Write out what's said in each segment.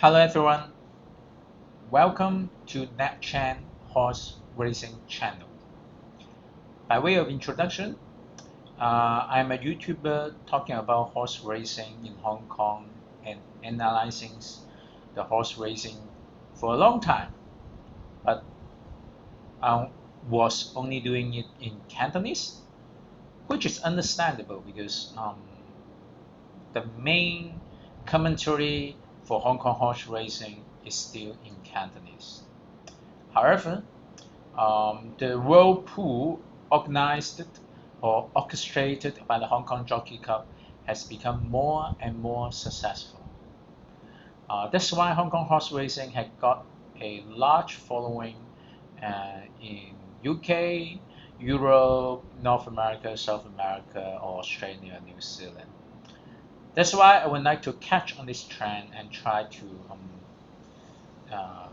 Hello everyone, welcome to Chang Horse Racing channel. By way of introduction, I'm a YouTuber talking about horse racing in Hong Kong and analyzing the horse racing for a long time, but I was only doing it in Cantonese, which is understandable because the main commentary for Hong Kong horse racing is still in Cantonese. However, the World Pool organized or orchestrated by the Hong Kong Jockey Club has become more and more successful. That's why Hong Kong horse racing had got a large following in UK, Europe, North America, South America, Australia, New Zealand. That's why I would like to catch on this trend and try to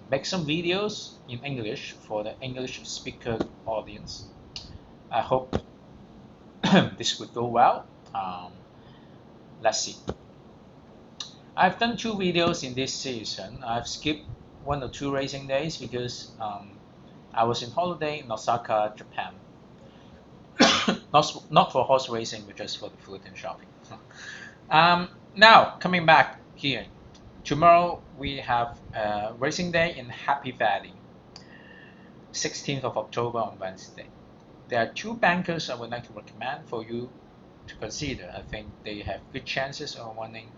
make some videos in English for the English speaker audience. I hope this would go well. Let's see. I've done 2 videos in this season. I've skipped 1 or 2 racing days because I was in holiday in Osaka, Japan. not for horse racing, but just for the food and shopping. Now, coming back here. Tomorrow we have a racing day in Happy Valley, 16th of October on Wednesday. There are 2 bankers I would like to recommend for you to consider. I think they have good chances of winning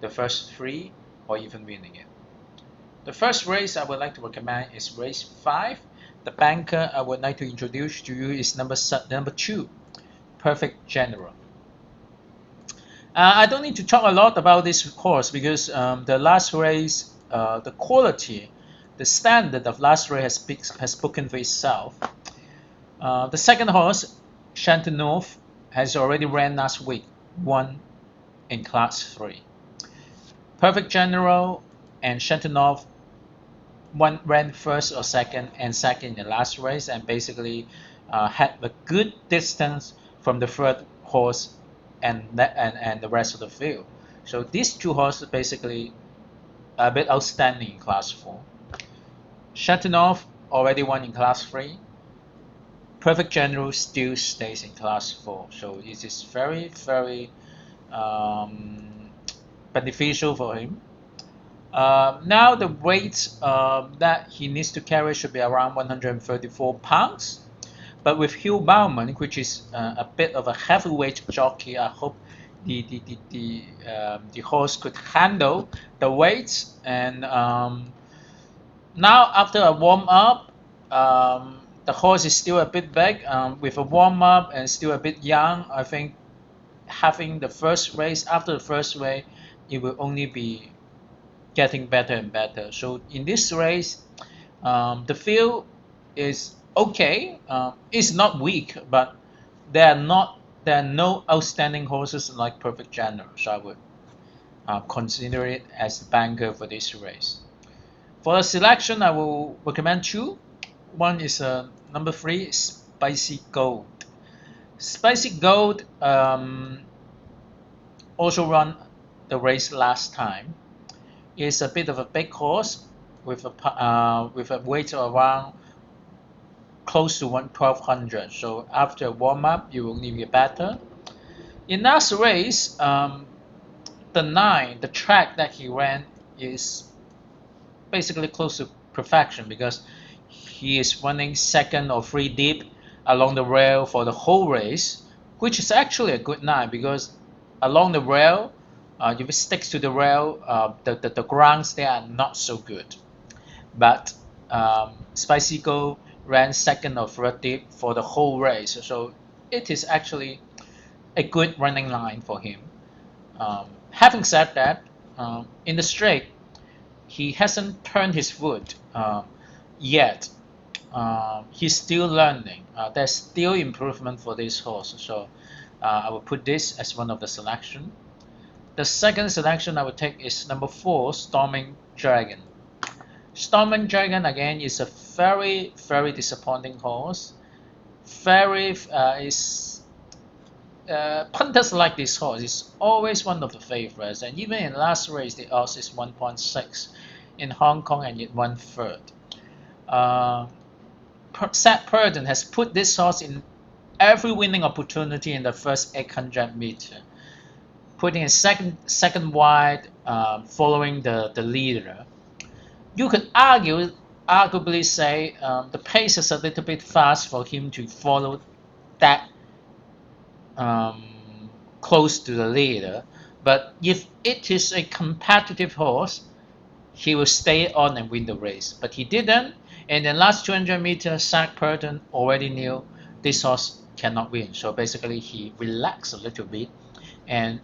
the first 3 or even winning it. The first race I would like to recommend is race 5. The banker I would like to introduce to you is number 2, Perfect General. I don't need to talk a lot about this horse because the last race, the quality, the standard of last race has spoken for itself. The second horse, Chantonov, has already ran last week, won in Class 3. Perfect General and Chantonov ran first or second and second in the last race and basically had a good distance from the third horse and the rest of the field. So these 2 horses basically a bit outstanding in Class 4. Shatunov already won in Class 3. Perfect General still stays in Class 4. So it is very, very beneficial for him. Now the weight that he needs to carry should be around 134 pounds. But with Hugh Bauman, which is a bit of a heavyweight jockey, I hope the horse could handle the weight. And now after a warm up, the horse is still a bit big. With a warm up and still a bit young, I think having the first race after the first race, it will only be getting better and better. So in this race, the field is okay. It's not weak, but there are no outstanding horses like Perfect General. So I would consider it as the banker for this race. For the selection, I will recommend 2. One is number 3, Spicy Gold. Spicy Gold also ran the race last time. It's a bit of a big horse with a weight of around close to 1200. So after a warm up, you will need to get better. In last race, the 9, the track that he ran is basically close to perfection because he is running second or 3 deep along the rail for the whole race, which is actually a good 9 because along the rail, if it sticks to the rail, the grounds there are not so good. But Spicy Gold ran second or 3rd deep for the whole race, so it is actually a good running line for him. Having said that, in the straight, he hasn't turned his foot yet. He's still learning. There's still improvement for this horse, so I will put this as one of the selection. The second selection I would take is number 4, Storming Dragon. Storming Dragon again is a very, very disappointing horse. Very is punters like this horse. It's always one of the favorites, and even in last race, the odds is 1.6 in Hong Kong, and it won third. Uh, Seth Purden has put this horse in every winning opportunity in the first 800 meter, putting a second wide, following the leader. You could arguably say the pace is a little bit fast for him to follow that um, close to the leader. But if it is a competitive horse, he will stay on and win the race. But he didn't. And in the last 200 meters, Zach Purton already knew this horse cannot win. So basically, he relaxed a little bit. And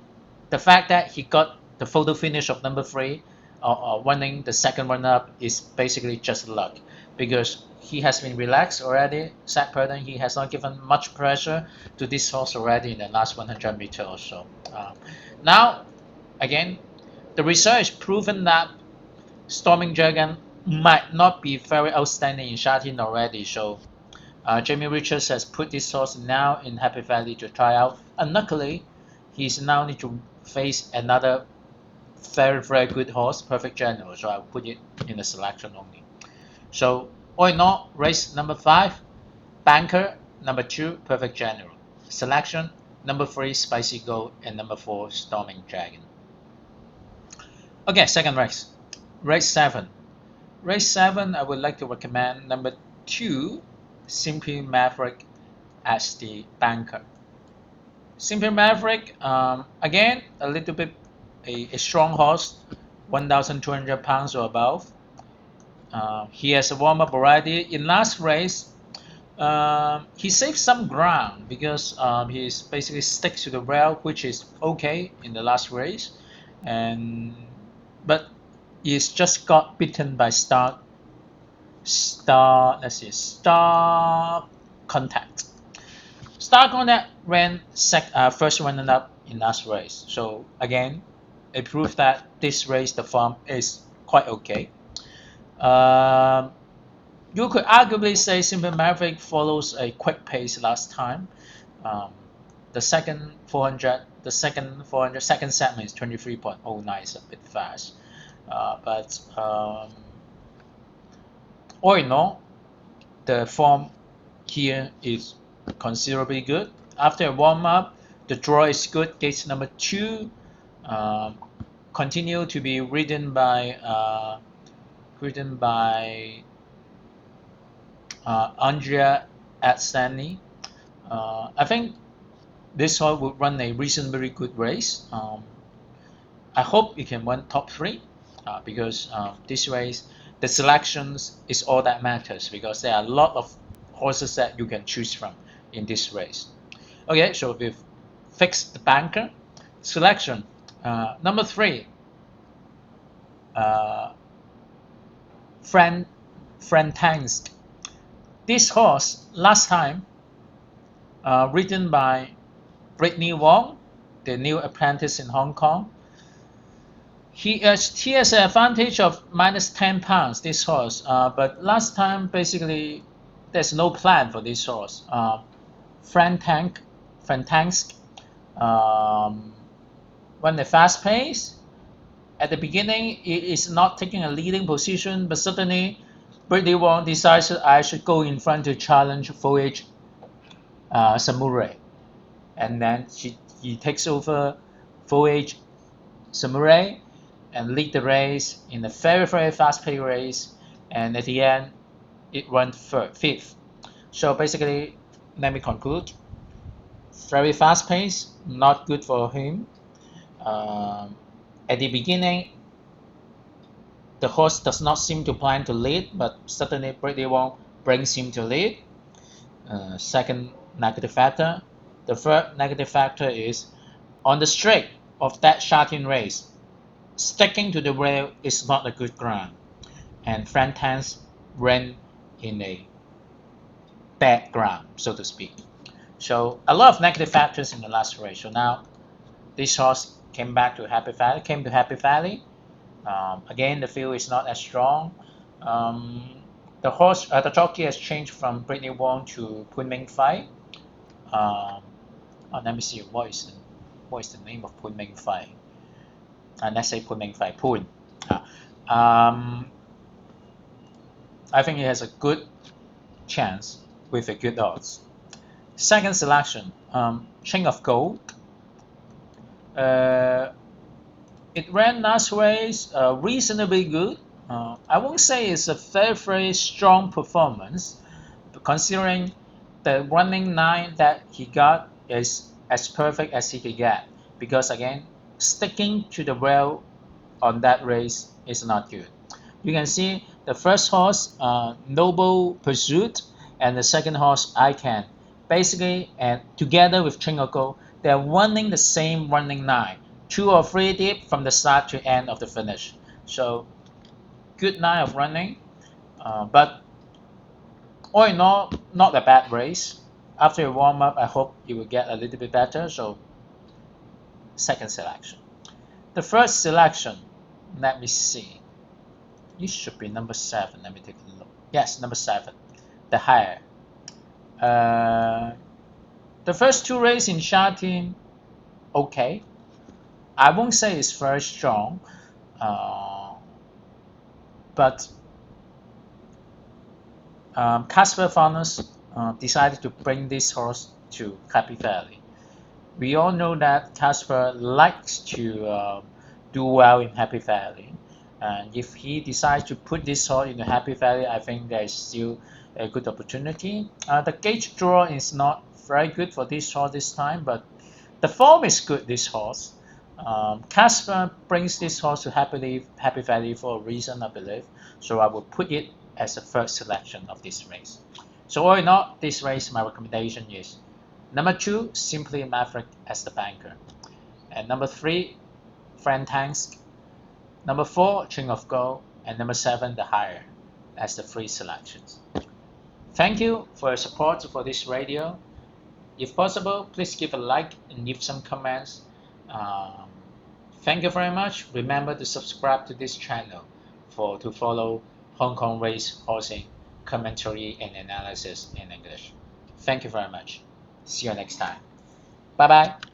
the fact that he got the photo finish of number 3, winning the second run up, is basically just luck, because he has been relaxed already. Zach Purton, he has not given much pressure to this horse already in the last 100 meters or so. Now, again, the research proven that Storming Dragon might not be very outstanding in Shatin already, so Jamie Richards has put this horse now in Happy Valley to try out. Unluckily, he's now need to face another very good horse, Perfect General, so I'll put it in the selection only. So all in all, race number 5, Banker, number 2, Perfect General. Selection, number 3, Spicy Gold, and number 4, Storming Dragon. Okay, second race. Race 7. Race 7, I would like to recommend number 2, Simply Maverick, as the banker. Simply Maverick, again, a little bit a strong horse, 1,200 pounds or above. He has a warm-up already. In last race, he saved some ground because he's basically sticks to the rail, which is okay in the last race, but he's just got beaten by Star Contact. Star Contact ran first runner up in last race, so again, it proved that this race the form is quite okay. You could arguably say Simple Maverick follows a quick pace last time. The second 400, second segment is 23.09, is a bit fast. But all in all, the form here is considerably good. After a warm up, the draw is good. Gate number 2 continue to be ridden by Andrea at Stanley. I think this horse would run a reasonably good race. I hope it can win top 3 because this race, the selections is all that matters, because there are a lot of horses that you can choose from in this race. Okay, so we've fixed the banker. Selection, number 3, Frantansk. This horse last time ridden by Brittany Wong, the new apprentice in Hong Kong. He has an advantage of minus 10 pounds, this horse, but last time basically there's no plan for this horse. Frantansk run a fast pace. At the beginning, it is not taking a leading position, but suddenly Brittany Wong decides that I should go in front to challenge Foliage Samurai. And then he takes over Foliage Samurai and lead the race in a very fast paced race. And at the end, it won 5th. So basically, let me conclude. Very fast pace, not good for him. At the beginning, the horse does not seem to plan to lead, but suddenly Brittany Wong brings him to lead. Second negative factor. The third negative factor is on the straight of that Shatin race, sticking to the rail is not a good ground, and Frantansk ran in a bad ground, so to speak. So a lot of negative factors in the last race. So now this horse came to Happy Valley. Again, the field is not as strong. The jockey has changed from Brittany Wong to Kunming Fai. Let me see, what is the name of Pun Ming Fai? Let's say Pun Ming Fai, Pun. I think he has a good chance with a good odds. Second selection, Chang of Gold. It ran last race reasonably good. I won't say it's a very strong performance, but considering the running 9 that he got is as perfect as he could get. Because again, sticking to the rail on that race is not good. You can see the first horse, Noble Pursuit, and the second horse, I Can. Basically, and together with Chingogo, they're running the same running 9, 2 or 3 deep from the start to end of the finish. So, good 9 of running, but all in all, not a bad race. After a warm up, I hope it will get a little bit better. So, second selection. The first selection, let me see. It should be number 7. Let me take a look. Yes, number 7, the higher. The first 2 races in Sha Team, okay. I won't say it's very strong, but Casper Farners decided to bring this horse to Happy Valley. We all know that Casper likes to do well in Happy Valley. And if he decides to put this horse into Happy Valley, I think there is still a good opportunity. The gauge draw is not very good for this horse this time, but the form is good, this horse. Casper brings this horse to Happy Valley for a reason, I believe. So I will put it as the first selection of this race. So all in all, this race, my recommendation is number 2, Simply Maverick as the banker. And number 3, Friend Tanks. Number 4, Chang of Gold. And number 7, the higher as the 3 selections. Thank you for your support for this radio. If possible, please give a like and leave some comments. Thank you very much. Remember to subscribe to this channel to follow Hong Kong race horsing commentary and analysis in English. Thank you very much. See you next time. Bye bye.